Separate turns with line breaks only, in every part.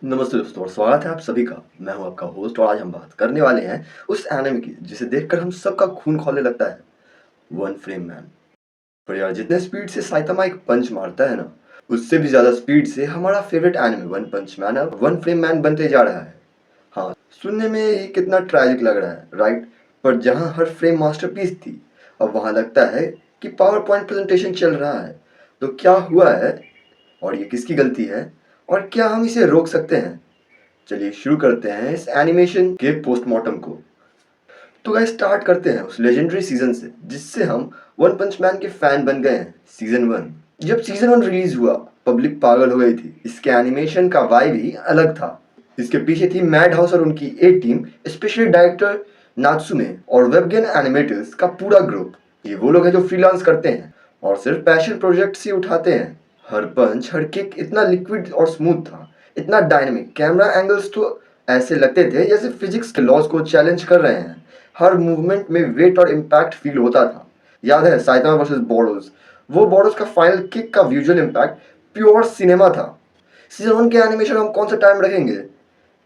नमस्ते दोस्तों और स्वागत है आप सभी का। मैं हूं आपका होस्ट और आज हम बात करने वाले हैं उस एनिमे की जिसे देखकर हम सबका खून खौलने लगता है, वन फ्रेम मैन। पर यार जितने स्पीड से साइतामा एक पंच मारता है ना, उससे भी ज्यादा स्पीड से हमारा favourite anime one punch man अब वन फ्रेम मैन बनते जा रहा है। हाँ, सुनने में ये कितना ट्रैजिक लग रहा है, राइट? पर जहाँ हर फ्रेम मास्टरपीस थी, अब वहाँ लगता है कि पावर पॉइंट प्रेजेंटेशन चल रहा है। तो क्या हुआ है और ये किसकी गलती है और क्या हम इसे रोक सकते हैं? चलिए शुरू करते हैं इस एनिमेशन के पोस्टमार्टम को। तो गाइस स्टार्ट करते हैं उस लेजेंडरी सीजन से जिससे हम वन पंच मैन के फैन बन गए हैं, सीजन 1। जब सीजन 1 रिलीज हुआ, पब्लिक पागल हो गई थी। इसके एनिमेशन का वाइब ही अलग था। इसके पीछे थी मैड हाउस और उनकी ए टीम, स्पेशली डायरेक्टर नात्सुमे और वेबगेन एनिमेटर्स का पूरा ग्रुप। ये वो लोग हैं जो फ्रीलांस करते हैं और सिर्फ पैशन प्रोजेक्ट्स ही उठाते हैं। हर पंच हर किक इतना लिक्विड और स्मूथ था, इतना डायनेमिक। कैमरा एंगल्स तो ऐसे लगते थे जैसे फिजिक्स के लॉज को चैलेंज कर रहे हैं। हर मूवमेंट में वेट और इम्पैक्ट फील होता था। याद है साइतामा वर्सेस बोरोस? वो बोरोस का फाइनल किक का विजुअल इम्पैक्ट प्योर सिनेमा था। सीजन 1 के एनिमेशन हम कौन सा टाइम रखेंगे?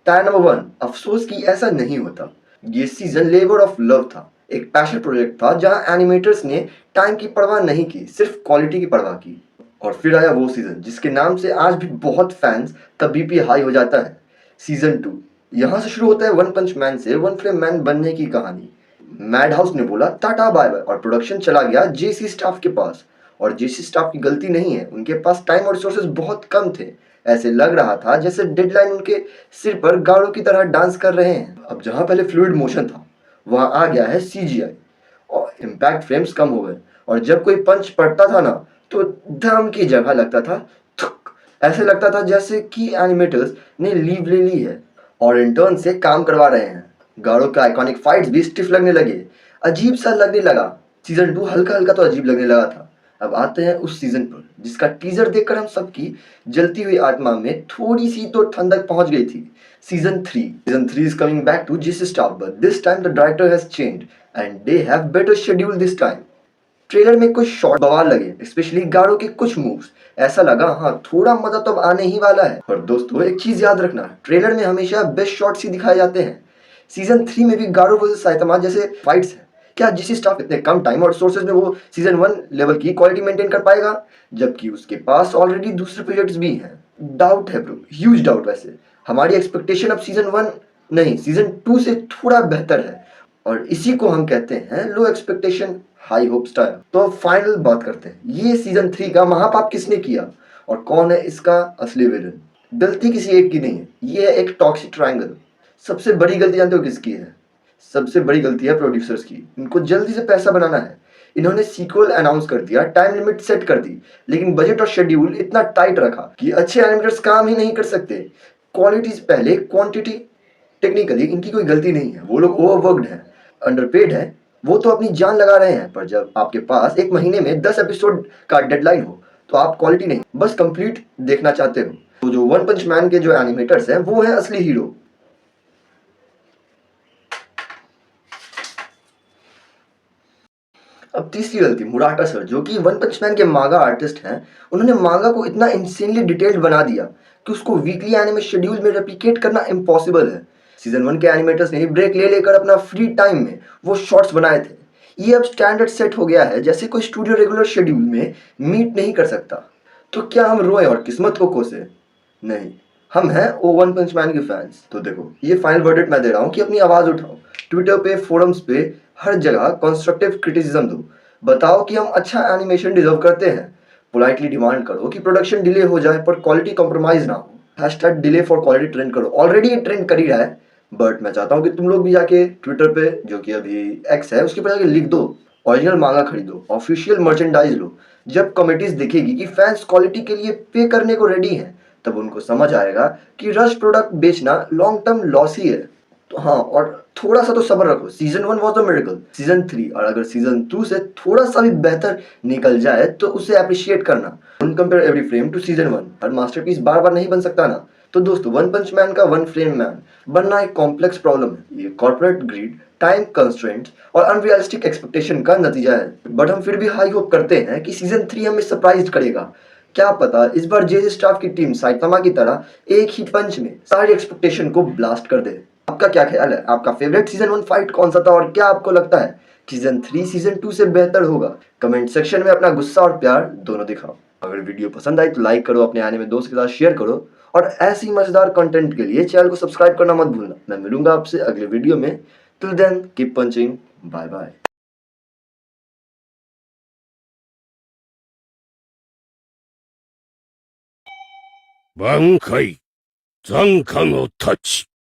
टाइम नंबर 1, अफसोस कि ऐसा नहीं होता। ये सीजन लेबर ऑफ लव था, एक पैशन प्रोजेक्ट था जहां एनिमेटर्स ने टाइम की परवाह नहीं की, सिर्फ क्वालिटी की परवाह की। और फिर आया वो सीजन जिसके नाम से आज भी बहुत फैंस का बीपी हाई हो जाता है, सीजन 2। यहाँ से शुरू होता है वन पंच मैन से वन फ्रेम मैन बनने की कहानी। मैड हाउस ने बोला टाटा बाय बाय और प्रोडक्शन चला गया जेसी स्टाफ के पास। और जेसी स्टाफ की गलती नहीं है, उनके पास टाइम और रिसोर्सेज बहुत कम थे। ऐसे लग रहा था जैसे डेडलाइन उनके सिर पर गाड़ों की तरह डांस कर रहे हैं। अब जहाँ पहले फ्लूइड मोशन था, वहाँ आ गया है सीजीआई और इम्पैक्ट फ्रेम्स कम हो गए। और जब कोई पंच पड़ता था ना, तो धम की जगह लगता था थुक। ऐसे लगता था जैसे कि एनिमेटर्स ने लीव ले ली है और इंटर्न से काम करवा रहे हैं। गाड़ो का आइकॉनिक फाइट्स भी स्टिफ लगने लगे, अजीब सा लगने लगा। सीजन 2 हल्का हल्का तो अजीब लगने लगा था। अब आते हैं उस सीजन पर जिसका टीजर देखकर हम सबकी जलती हुई आत्मा में थोड़ी सी तो ठंडक पहुंच गई थी। Season 3 is coming back to जिस staff, but this time the director has changed and they have better schedule this time. Trailer में कुछ शॉट बवाल लगे, स्पेशली गाड़ो के कुछ मूव्स। ऐसा लगा हाँ थोड़ा मजा तो अब आने ही वाला है। और दोस्तों एक चीज याद रखना, ट्रेलर में हमेशा बेस्ट शॉट्स ही दिखाए जाते हैं। सीजन 3 में भी गारो वर्सेस साइतामा जैसे फाइट्स है। क्या जिस स्टाफ इतने कम टाइम और रिसोर्सेज में वो सीजन 1 लेवल की क्वालिटी मेंटेन कर पाएगा, जबकि उसके पास ऑलरेडी दूसरे प्रोजेक्ट्स भी हैं? डाउट है ब्रो, ह्यूज डाउट। वैसे हमारी एक्सपेक्टेशन अब सीजन 1 नहीं, सीजन 2 से थोड़ा बेहतर है और इसी को हम कहते हैं लो एक्सपेक्टेशन हाई होप स्टाइल। तो अब फाइनल बात करते हैं, ये सीजन 3 का महापाप किसने किया और कौन है इसका असली विलन? गलती किसी एक की नहीं है, ये है एक टॉक्सिक ट्रायंगल। सबसे बड़ी गलती जानते हो किसकी है? सबसे बड़ी गलती है प्रोड्यूसर्स की। इनको जल्दी से पैसा बनाना है। इन्होंने सीक्वल अनाउंस कर दिया, टाइम लिमिट सेट कर दी, लेकिन बजट और शेड्यूल इतना टाइट रखा कि अच्छे एनिमेटर्स काम ही नहीं कर सकते। क्वालिटी से पहले क्वांटिटी। टेक्निकली इनकी कोई गलती नहीं है, वो लोग ओवरवर्कड हैं, अंडरपेड है। वो तो अपनी जान लगा रहे हैं, पर जब आपके पास एक महीने में 10 एपिसोड का डेडलाइन हो, तो आप क्वालिटी नहीं बस कंप्लीट देखना चाहते हो। तो जो वन पंच मैन के जो एनिमेटर्स हैं वो हैं असली हीरो। अब तीसरी गलती, मुराटा सर जो कि वन पंच मैन के मांगा आर्टिस्ट हैं। उन्होंने मांगा को इतना इंसेनली डिटेल्ड बना दिया कि उसको वीकली एनिमे शेड्यूल में रेप्लिकेट करना इम्पॉसिबल है। सीजन 1 के एनिमेटर्स ने ब्रेक ले लेकर अपना फ्री टाइम में वो शॉट्स बनाए थे। ये अब स्टैंडर्ड सेट हो गया है, जैसे कोई स्टूडियो रेगुलर शेड्यूल में मीट नहीं कर सकता। तो क्या हम रोए और किस्मत को कोसे? नहीं, हम हैं ओ वन पंच मैन के फैंस। तो देखो ये फाइनल वर्डिक्ट मैं दे रहा हूँ कि अपनी आवाज़ उठाओ, ट्विटर पे, फोरम्स पे, हर जगह कंस्ट्रक्टिव क्रिटिसिज्म दो। बताओ कि हम अच्छा एनिमेशन डिजर्व करते हैं। पोलाइटली डिमांड करो कि प्रोडक्शन डिले हो जाए पर क्वालिटी कॉम्प्रोमाइज ना हो। Hashtag delay for quality trend करो, ऑलरेडी ये ट्रेंड कर ही रहा है। बट मैं चाहता हूँ कि तुम लोग भी जाके ट्विटर पे, जो कि अभी एक्स है, उसके पर जाके लिख दो, ओरिजिनल मांगा खरीदो, ऑफिशियल मर्चेंडाइज लो। जब कमिटीज दिखेगी कि फैंस क्वालिटी के लिए पे करने को रेडी हैं, तब उनको समझ आएगा कि रश प्रोडक्ट बेचना लॉन्ग टर्म लॉस ही है। तो हाँ, और थोड़ा सा तो सब्र रखो। Season 1 was the miracle, season 3 और अगर सीजन 2 से थोड़ा सा भी बेहतर निकल जाए तो उसे अप्रिशिएट करना। Don't compare every frame to season 1। हर मास्टरपीस बार बार नहीं बन सकता ना। तो दोस्तों वन पंच मैन का वन फ्रेम मैन बनना एक कॉम्प्लेक्स प्रॉब्लम है। ये कॉर्पोरेट ग्रीड, टाइम कंस्ट्रेंट्स और अनरियलिस्टिक एक्सपेक्टेशन का नतीजा है। बट हम फिर भी हाई होप करते हैं कि सीजन 3 हमें सरप्राइज करेगा। क्या पता इस बार जेजे स्टाफ की टीम साइतामा की तरह एक ही पंच में सारी एक्सपेक्टेशन को ब्लास्ट कर दे। आपका क्या ख्याल है? आपका फेवरेट सीजन 1 फाइट कौन सा था और क्या आपको लगता है सीजन 3 सीजन 2 से बेहतर होगा? कमेंट सेक्शन में अपना गुस्सा और प्यार दोनों दिखाओ। अगर वीडियो पसंद आई तो लाइक करो, अपने आने में दोस्त के साथ शेयर करो और ऐसी मजेदार कंटेंट के लिए चैनल को सब्सक्राइब करना मत भूलना। मैं मिलूंगा आपसे अगले वीडियो में। Till then keep punching. Bye बाय।
挽回残夏の太刀